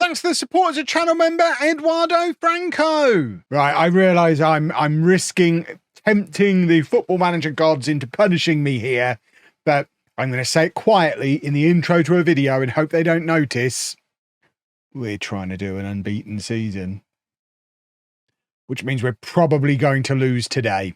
Thanks to the support as a channel member, Eduardo Franco. Right, I realise I'm risking tempting the Football Manager gods into punishing me here, but I'm going to say it quietly in the intro to a video and hope they don't notice. We're trying to do an unbeaten season, which means we're probably going to lose today.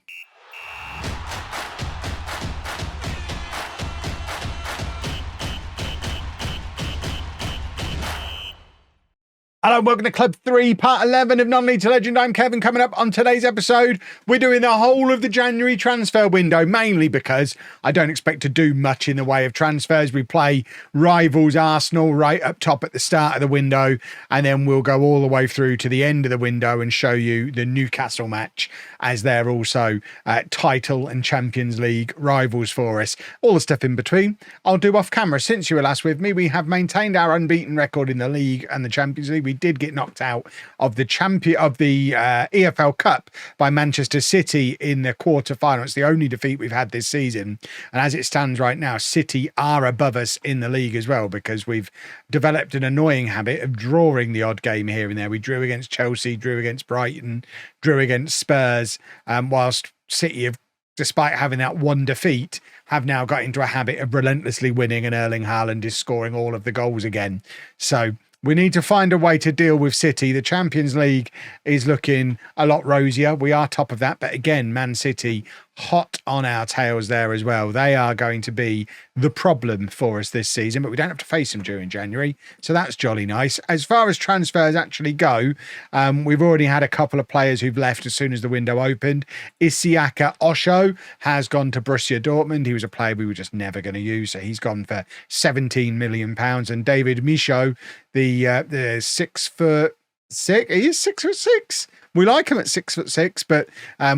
Hello, welcome to Club 3, Part 11 of Non-League to Legend. I'm Kevin. Coming up on today's episode, we're doing the whole of the January transfer window, mainly because I don't expect to do much in the way of transfers. We play rivals Arsenal right up top at the start of the window, and then we'll go all the way through to the end of the window and show you the Newcastle match, as they're also title and Champions League rivals for us. All the stuff in between, I'll do off camera. Since you were last with me, we have maintained our unbeaten record in the league and the Champions League. We did get knocked out of the EFL Cup by Manchester City in the quarter-final. It's the only defeat we've had this season. And as it stands right now, City are above us in the league as well, because we've developed an annoying habit of drawing the odd game here and there. We drew against Chelsea, drew against Brighton, drew against Spurs, whilst City have, despite having that one defeat, have now got into a habit of relentlessly winning, and Erling Haaland is scoring all of the goals again. So we need to find a way to deal with City. The Champions League is looking a lot rosier. We are top of that. But again, Man City hot on our tails there as well. They are going to be the problem for us this season, but we don't have to face them during January. So that's jolly nice. As far as transfers actually go, we've already had a couple of players who've left as soon as the window opened. Isiaka Osho has gone to Borussia Dortmund. He was a player we were just never going to use, so he's gone for £17 million. And David Michaud, the 6'6", he is 6'6". We like him at 6'6", but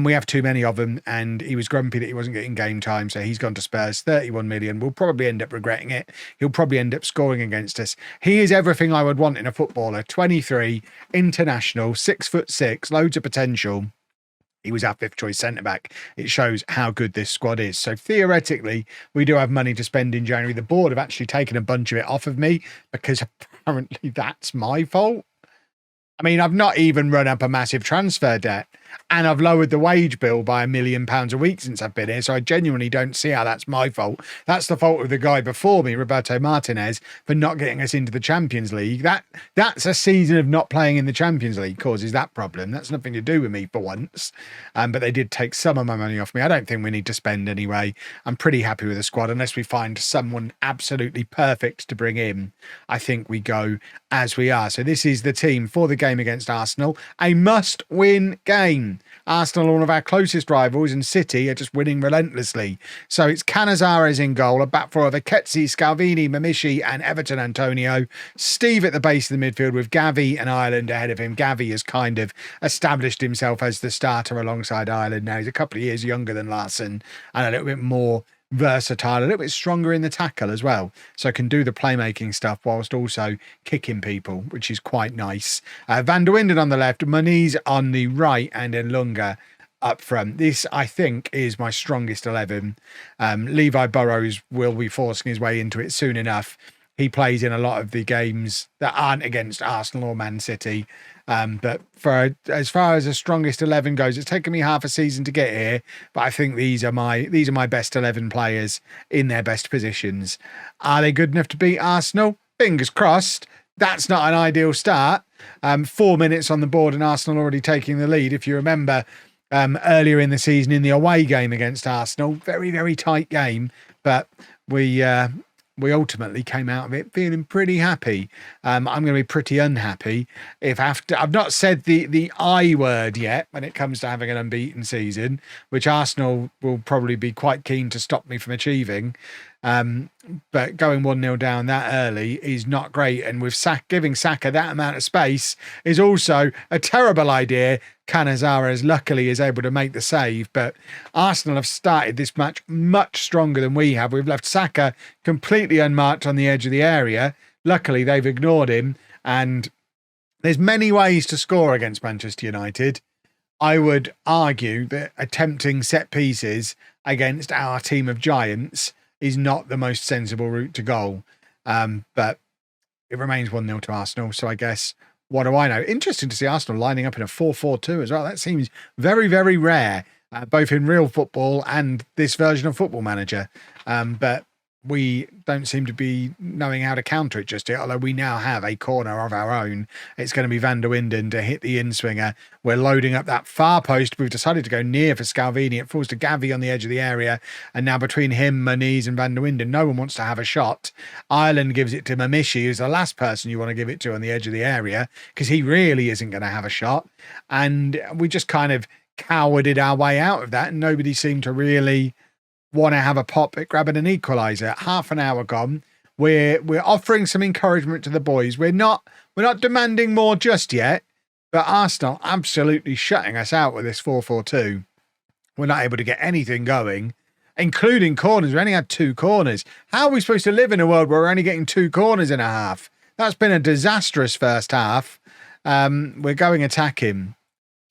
we have too many of them, and he was grumpy that he wasn't getting game time, so he's gone to Spurs. 31 million. We'll probably end up regretting it. He'll probably end up scoring against us. He is everything I would want in a footballer. 23, international, 6'6", loads of potential. He was our fifth choice centre-back. It shows how good this squad is. So theoretically, we do have money to spend in January. The board have actually taken a bunch of it off of me, because apparently that's my fault. I mean, I've not even run up a massive transfer debt, and I've lowered the wage bill by £1 million a week since I've been here. So I genuinely don't see how that's my fault. That's the fault of the guy before me, Roberto Martinez, for not getting us into the Champions League. That's a season of not playing in the Champions League causes that problem. That's nothing to do with me for once. But they did take some of my money off me. I don't think we need to spend anyway. I'm pretty happy with the squad, unless we find someone absolutely perfect to bring in. I think we go as we are. So this is the team for the game against Arsenal. A must-win game. Arsenal are one of our closest rivals, and City are just winning relentlessly. So it's Canizares in goal, a back four of Eketsi, Scalvini, Mamishi and Everton Antonio. Steve at the base of the midfield with Gavi and Ireland ahead of him. Gavi has kind of established himself as the starter alongside Ireland now. He's a couple of years younger than Larson and a little bit more versatile, a little bit stronger in the tackle as well, so can do the playmaking stuff whilst also kicking people, which is quite nice. Van der Winden on the left, Muniz on the right, and Elunga up front. This, I think, is my strongest 11. Levi Burrows will be forcing his way into it soon enough. He plays in a lot of the games that aren't against Arsenal or Man City. But as far as the strongest 11 goes, it's taken me half a season to get here, but I think these are my best 11 players in their best positions. Are they good enough to beat Arsenal? Fingers crossed. That's not an ideal start. 4 minutes on the board and Arsenal already taking the lead. If you remember, earlier in the season in the away game against Arsenal, very, very tight game, but we ultimately came out of it feeling pretty happy. I'm going to be pretty unhappy if I've not said the I word yet when it comes to having an unbeaten season, which Arsenal will probably be quite keen to stop me from achieving. But going 1-0 down that early is not great. And with giving Saka that amount of space is also a terrible idea. Canizares luckily is able to make the save, but Arsenal have started this match much stronger than we have. We've left Saka completely unmarked on the edge of the area. Luckily, they've ignored him, and there's many ways to score against Manchester United. I would argue that attempting set pieces against our team of giants is not the most sensible route to goal. But it remains 1-0 to Arsenal. So I guess, what do I know? Interesting to see Arsenal lining up in a 4-4-2 as well. That seems very, very rare, both in real football and this version of Football Manager. But we don't seem to be knowing how to counter it just yet, although we now have a corner of our own. It's going to be Van der Winden to hit the in-swinger. We're loading up that far post. We've decided to go near for Scalvini. It falls to Gavi on the edge of the area, and now between him, Moniz and Van der Winden, no one wants to have a shot. Ireland gives it to Mamishi, who's the last person you want to give it to on the edge of the area, because he really isn't going to have a shot. And we just kind of cowarded our way out of that, and nobody seemed to really want to have a pop at grabbing an equaliser. Half an hour gone. We're offering some encouragement to the boys. We're not demanding more just yet, but Arsenal absolutely shutting us out with this 4-4-2. We're not able to get anything going, including corners. We only had 2 corners. How are we supposed to live in a world where we're only getting 2 corners in a half? That's been a disastrous first half. We're going attacking.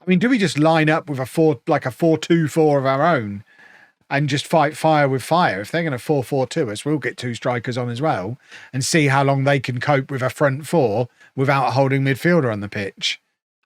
I mean, do we just line up with a 4-2-4 of our own and just fight fire with fire? If they're going to 4-4-2 us, we'll get 2 strikers on as well and see how long they can cope with a front 4 without holding midfielder on the pitch.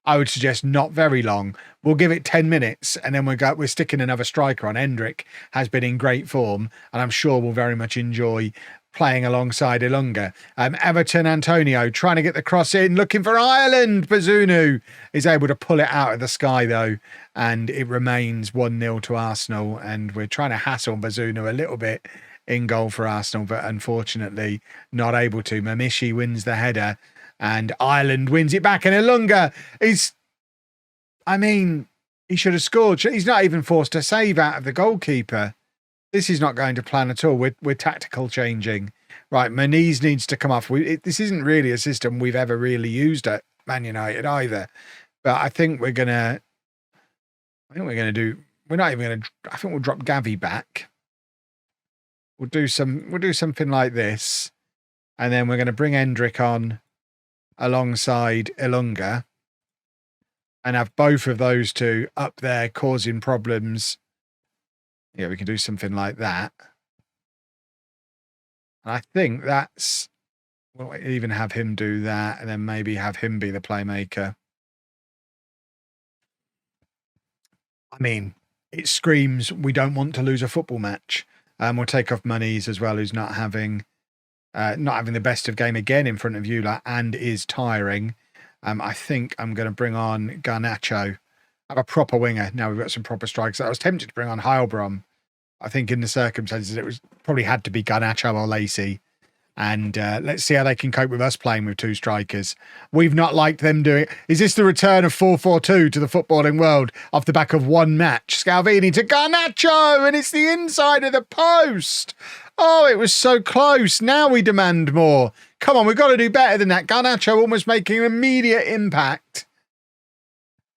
I would suggest not very long. We'll give it 10 minutes and then we're sticking another striker on. Hendrick has been in great form and I'm sure we'll very much enjoy playing alongside Ilunga. Everton, Antonio trying to get the cross in, looking for Ireland. Bazunu is able to pull it out of the sky though, and it remains 1-0 to Arsenal, and we're trying to hassle Bazunu a little bit in goal for Arsenal, but unfortunately not able to. Mamishi wins the header and Ireland wins it back, and Ilunga he should have scored. He's not even forced a save out of the goalkeeper. This is not going to plan at all. We're tactical changing. Right, Moniz needs to come off. This isn't really a system we've ever really used at Man United either. But I think we're gonna do. We're not even gonna. I think we'll drop Gavi back. We'll do something like this, and then we're going to bring Hendrick on alongside Ilunga, and have both of those two up there causing problems. Yeah, we can do something like that. And I think we'll even have him do that and then maybe have him be the playmaker. I mean, it screams we don't want to lose a football match. We'll take off Moniz as well, who's not having the best of game again in front of Eula and is tiring. I think I'm going to bring on Garnacho. Have a proper winger. Now we've got some proper strikers. I was tempted to bring on Heilbronn. I think in the circumstances it was probably had to be Garnacho or Lacey. And let's see how they can cope with us playing with 2 strikers. We've not liked them doing. Is this the return of 4-4-2 to the footballing world off the back of one match? Scalvini to Garnacho, and it's the inside of the post. Oh, it was so close. Now we demand more. Come on, we've got to do better than that. Garnacho almost making an immediate impact.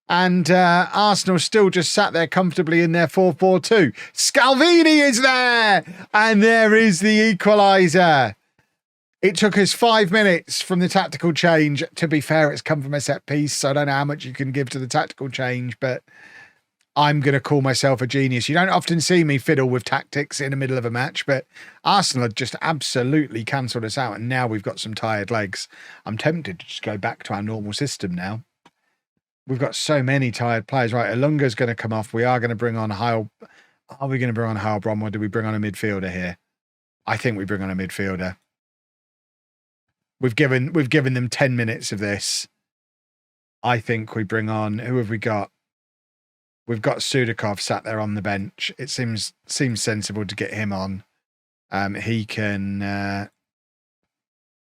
And Arsenal still just sat there comfortably in their 4-4-2. Scalvini is there! And there is the equaliser. It took us 5 minutes from the tactical change. To be fair, it's come from a set piece, so I don't know how much you can give to the tactical change, but I'm going to call myself a genius. You don't often see me fiddle with tactics in the middle of a match, but Arsenal had just absolutely cancelled us out, and now we've got some tired legs. I'm tempted to just go back to our normal system now. We've got so many tired players. Right, Ilunga's going to come off. We are going to bring on Are we going to bring on Heilbronn, or do we bring on a midfielder here? I think we bring on a midfielder. We've given them 10 minutes of this. I think we bring on, who have we got? We've got Sudakov sat there on the bench. It seems sensible to get him on. He can,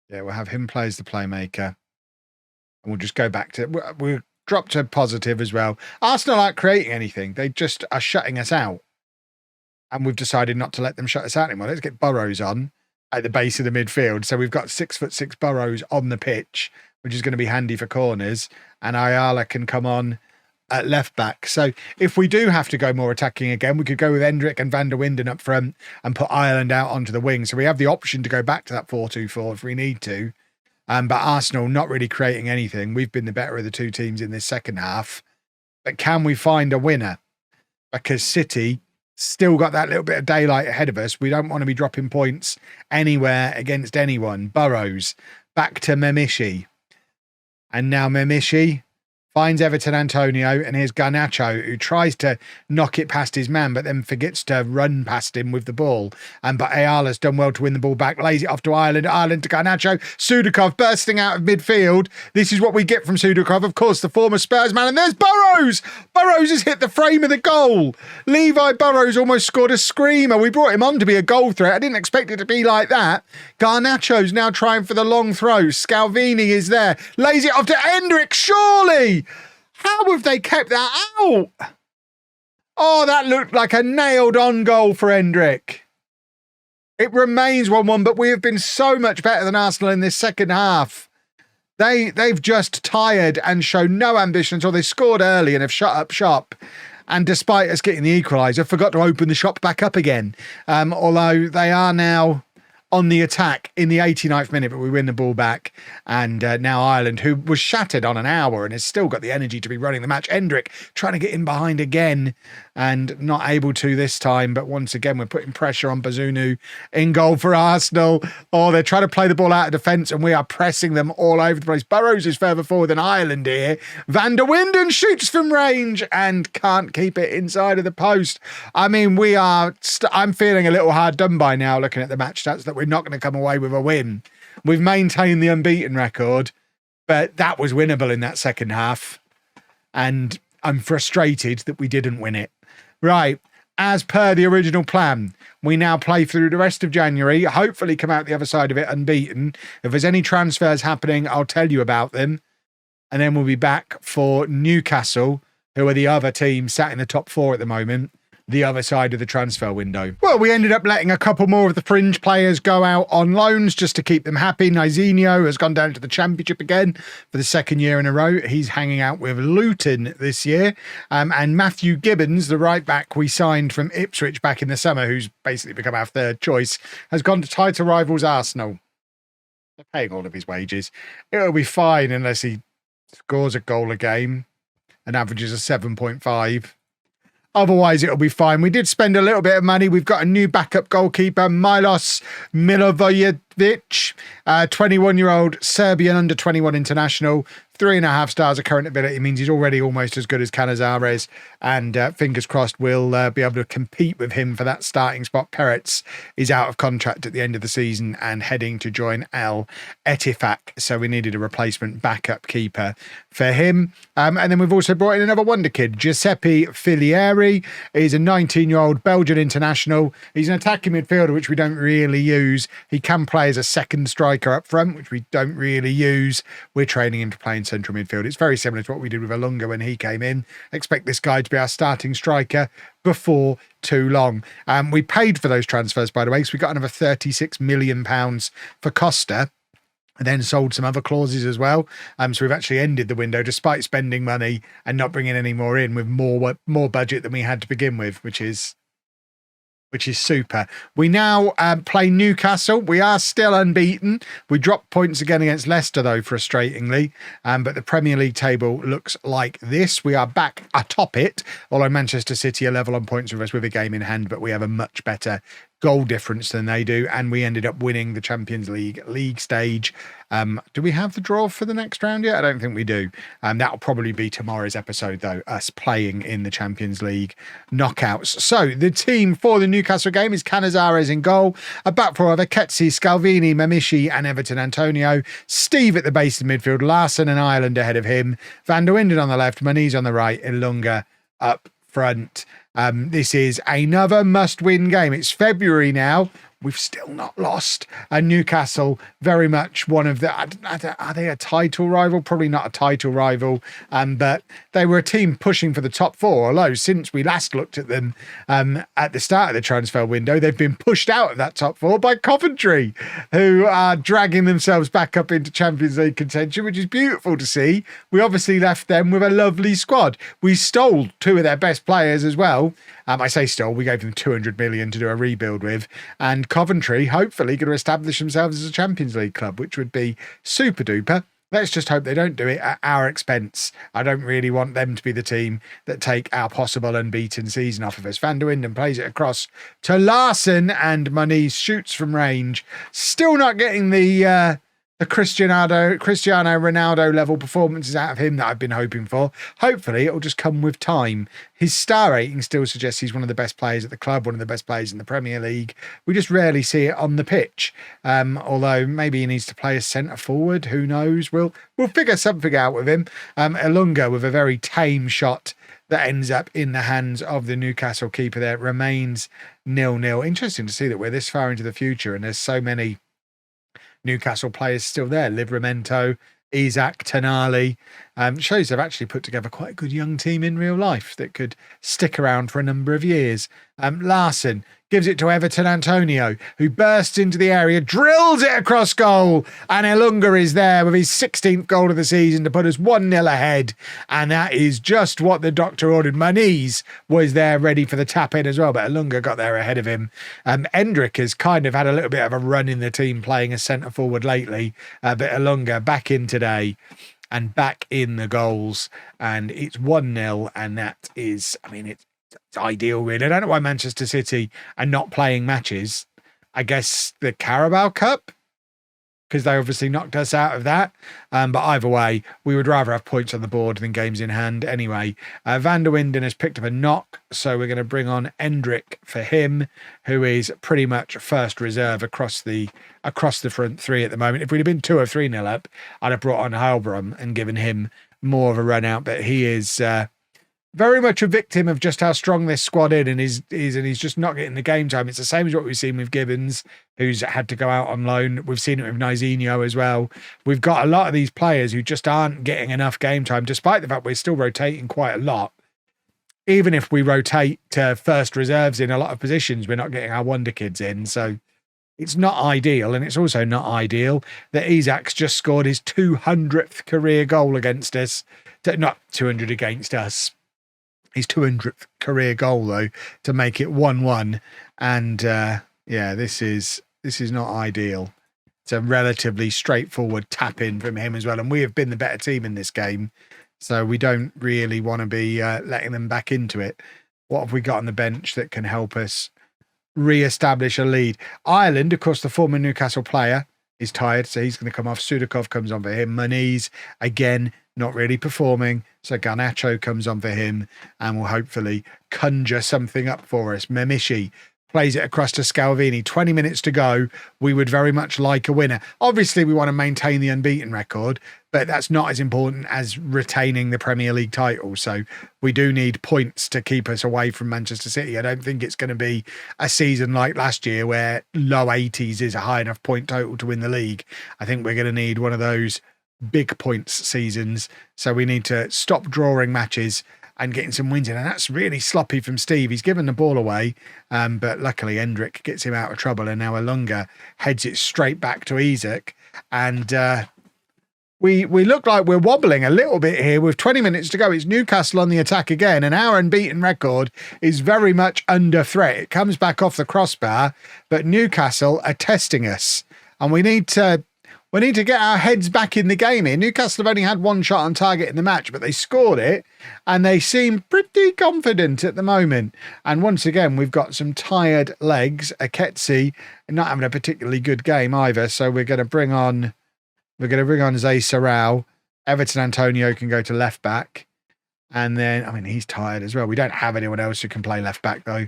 we'll have him play as the playmaker. And we'll just go back to, we'll drop to positive as well. Arsenal aren't creating anything. They just are shutting us out. And we've decided not to let them shut us out anymore. Let's get Burrows on at the base of the midfield. So we've got 6'6" Burrows on the pitch, which is going to be handy for corners. And Ayala can come on at left back. So if we do have to go more attacking again, we could go with Hendrick and Van der Winden up front and put Ireland out onto the wing. So we have the option to go back to that 4-2-4 if we need to. But Arsenal not really creating anything. We've been the better of the 2 teams in this second half. But can we find a winner? Because City still got that little bit of daylight ahead of us. We don't want to be dropping points anywhere against anyone. Burrows back to Memishi. And now Memishi finds Everton Antonio, and here's Garnacho, who tries to knock it past his man, but then forgets to run past him with the ball. But Ayala's done well to win the ball back, lays it off to Ireland. Ireland to Garnacho. Sudakov bursting out of midfield. This is what we get from Sudakov, of course, the former Spurs man. And there's Burrows! Burrows has hit the frame of the goal. Levi Burrows almost scored a screamer. We brought him on to be a goal threat. I didn't expect it to be like that. Garnacho's now trying for the long throw. Scalvini is there. Lays it off to Hendrick, surely! How have they kept that out? Oh, that looked like a nailed-on goal for Hendrick. It remains 1-1, but we have been so much better than Arsenal in this second half. They've just tired and shown no ambition until they scored early and have shut up shop. And despite us getting the equaliser, forgot to open the shop back up again. Although they are now on the attack in the 89th minute, but we win the ball back. And now Ireland, who was shattered on an hour and has still got the energy to be running the match. Hendrick trying to get in behind again and not able to this time. But once again, we're putting pressure on Bazunu in goal for Arsenal. Oh, they're trying to play the ball out of defence and we are pressing them all over the place. Burrows is further forward than Ireland here. Van der Winden shoots from range and can't keep it inside of the post. I mean, we are... I'm feeling a little hard done by now looking at the match stats that we're not going to come away with a win. We've maintained the unbeaten record, but that was winnable in that second half. And I'm frustrated that we didn't win it. Right, as per the original plan, we now play through the rest of January, hopefully come out the other side of it unbeaten. If there's any transfers happening, I'll tell you about them. And then we'll be back for Newcastle, who are the other team sat in the top 4 at the moment, the other side of the transfer window. Well, we ended up letting a couple more of the fringe players go out on loans just to keep them happy. Nizinho has gone down to the Championship again for the second year in a row. He's hanging out with Luton this year. And Matthew Gibbons, the right back we signed from Ipswich back in the summer, who's basically become our third choice, has gone to title rivals Arsenal. They're paying all of his wages. It'll be fine unless he scores a goal a game and averages a 7.5. Otherwise, it'll be fine. We did spend a little bit of money. We've got a new backup goalkeeper, Milos Milivojevic, 21-year-old Serbian under-21 international. 3.5 stars of current ability means he's already almost as good as Canizares. And fingers crossed we'll be able to compete with him for that starting spot. Peretz is out of contract at the end of the season and heading to join Al Ettifaq. So we needed a replacement backup keeper for him. And then we've also brought in another wonder kid. Giuseppe Filieri is a 19-year-old Belgian international. He's an attacking midfielder, which we don't really use. He can play as a second striker up front, which we don't really use. We're training him to play in central midfield. It's very similar to what we did with Alunga when he came in. Expect this guy to be our starting striker before too long. We paid for those transfers, by the way, so we got another £36 million for Costa, and then sold some other clauses as well. So we've actually ended the window despite spending money and not bringing any more in, with more budget than we had to begin with, which is super. We now play Newcastle. We are still unbeaten. We dropped points again against Leicester, though, frustratingly. But the Premier League table looks like this. We are back atop it, although Manchester City are level on points with us with a game in hand, but we have a much better goal difference than they do, and we ended up winning the Champions League stage. Do we have the draw for the next round yet? I don't think we do. That'll probably be tomorrow's episode, though, us playing in the Champions League knockouts. So the team for the Newcastle game is Canizares in goal, a back four of Ketsi, Scalvini, Memishi and Everton Antonio, Steve at the base of the midfield, Larson and Ireland ahead of him, Van der Winden on the left, Maniz on the right, Ilunga up front. This is another must-win game. It's February now. We've still not lost. And Newcastle, very much one of the... Are they a title rival? Probably not a title rival. But they were a team pushing for the top 4. Although, since we last looked at them at the start of the transfer window, they've been pushed out of that top 4 by Coventry, who are dragging themselves back up into Champions League contention, which is beautiful to see. We obviously left them with a lovely squad. We stole 2 of their best players as well. I say stole, we gave them 200 million to do a rebuild with. And Coventry, hopefully, going to establish themselves as a Champions League club, which would be super duper. Let's just hope they don't do it at our expense. I don't really want them to be the team that take our possible unbeaten season off of us. Van der Winden plays it across to Larson, and Maniz shoots from range. Still not getting the the Cristiano Ronaldo level performances out of him that I've been hoping for. Hopefully it'll just come with time. His star rating still suggests he's one of the best players at the club, one of the best players in the Premier League. We just rarely see it on the pitch. Although maybe he needs to play as centre forward. Who knows? We'll figure something out with him. Ilunga with a very tame shot that ends up in the hands of the Newcastle keeper there. It remains 0-0. Interesting to see that we're this far into the future and there's so many Newcastle players still there. Livramento, Isak, Tonali. Shows they've actually put together quite a good young team in real life that could stick around for a number of years. Larson gives it to Everton Antonio, who bursts into the area, drills it across goal, and Ilunga is there with his 16th goal of the season to put us 1-0 ahead. And that is just what the doctor ordered. Maniz was there ready for the tap in as well, but Ilunga got there ahead of him. Endrick has kind of had a little bit of a run in the team playing as centre forward lately, but Ilunga back in today and back in the goals, and it's 1-0, and that is, I mean, it's ideal, really. I don't know why Manchester City are not playing matches. I guess the Carabao Cup, because they obviously knocked us out of that. But either way, we would rather have points on the board than games in hand anyway. Van der Winden has picked up a knock, so we're going to bring on Endrick for him, who is pretty much first reserve across the front three at the moment. If we'd have been 2 or 3-0 up, I'd have brought on Heilbronn and given him more of a run out, but he is very much a victim of just how strong this squad is, and he's just not getting the game time. It's the same as what we've seen with Gibbons, who's had to go out on loan. We've seen it with Nizinho as well. We've got a lot of these players who just aren't getting enough game time, despite the fact we're still rotating quite a lot. Even if we rotate to first reserves in a lot of positions, we're not getting our wonder kids in. So it's not ideal, and it's also not ideal that Isak's just scored his 200th career goal against us. Not 200 against us. His 200th career goal, though, to make it 1-1. And yeah, this is not ideal. It's a relatively straightforward tap in from him as well. And we have been the better team in this game, so we don't really want to be letting them back into it. What have we got on the bench that can help us re-establish a lead? Ireland, of course, the former Newcastle player, is tired, so he's going to come off. Sudakov comes on for him. Maniz, again, not really performing, so Garnacho comes on for him and will hopefully conjure something up for us. Memishi plays it across to Scalvini. 20 minutes to go. We would very much like a winner. Obviously, we want to maintain the unbeaten record, but that's not as important as retaining the Premier League title. So we do need points to keep us away from Manchester City. I don't think it's going to be a season like last year where low 80s is a high enough point total to win the league. I think we're going to need one of those big points seasons. So we need to stop drawing matches and getting some wins in. And that's really sloppy from Steve. He's given the ball away, but luckily Endrick gets him out of trouble, and now Ilunga heads it straight back to Isak. And we look like we're wobbling a little bit here with 20 minutes to go. It's Newcastle on the attack again, and our unbeaten record is very much under threat. It comes back off the crossbar, but Newcastle are testing us, and we need to get our heads back in the game here. Newcastle have only had one shot on target in the match, but they scored it, and they seem pretty confident at the moment. And once again, we've got some tired legs. Aketsi not having a particularly good game either, so we're going to bring on Zay Sarau. Everton Antonio can go to left back. And then, I mean, he's tired as well. We don't have anyone else who can play left back, though.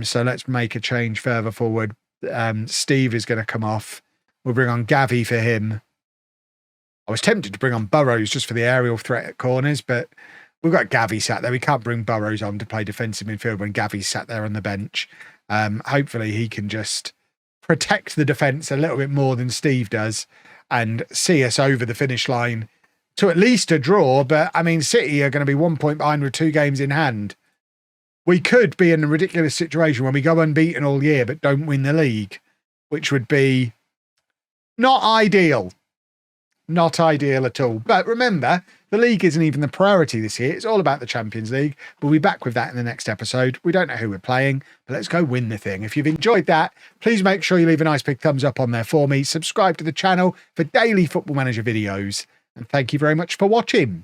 So let's make a change further forward. Steve is going to come off. We'll bring on Gavi for him. I was tempted to bring on Burrows just for the aerial threat at corners, but we've got Gavi sat there. We can't bring Burrows on to play defensive midfield when Gavi's sat there on the bench. Hopefully he can just protect the defence a little bit more than Steve does and see us over the finish line to at least a draw. But, I mean, City are going to be 1 point behind with 2 games in hand. We could be in a ridiculous situation when we go unbeaten all year but don't win the league, which would be not ideal. Not ideal at all. But remember, the league isn't even the priority this year. It's all about the Champions League. We'll be back with that in the next episode. We don't know who we're playing, but let's go win the thing. If you've enjoyed that, please make sure you leave a nice big thumbs up on there for me. Subscribe to the channel for daily Football Manager videos. And thank you very much for watching.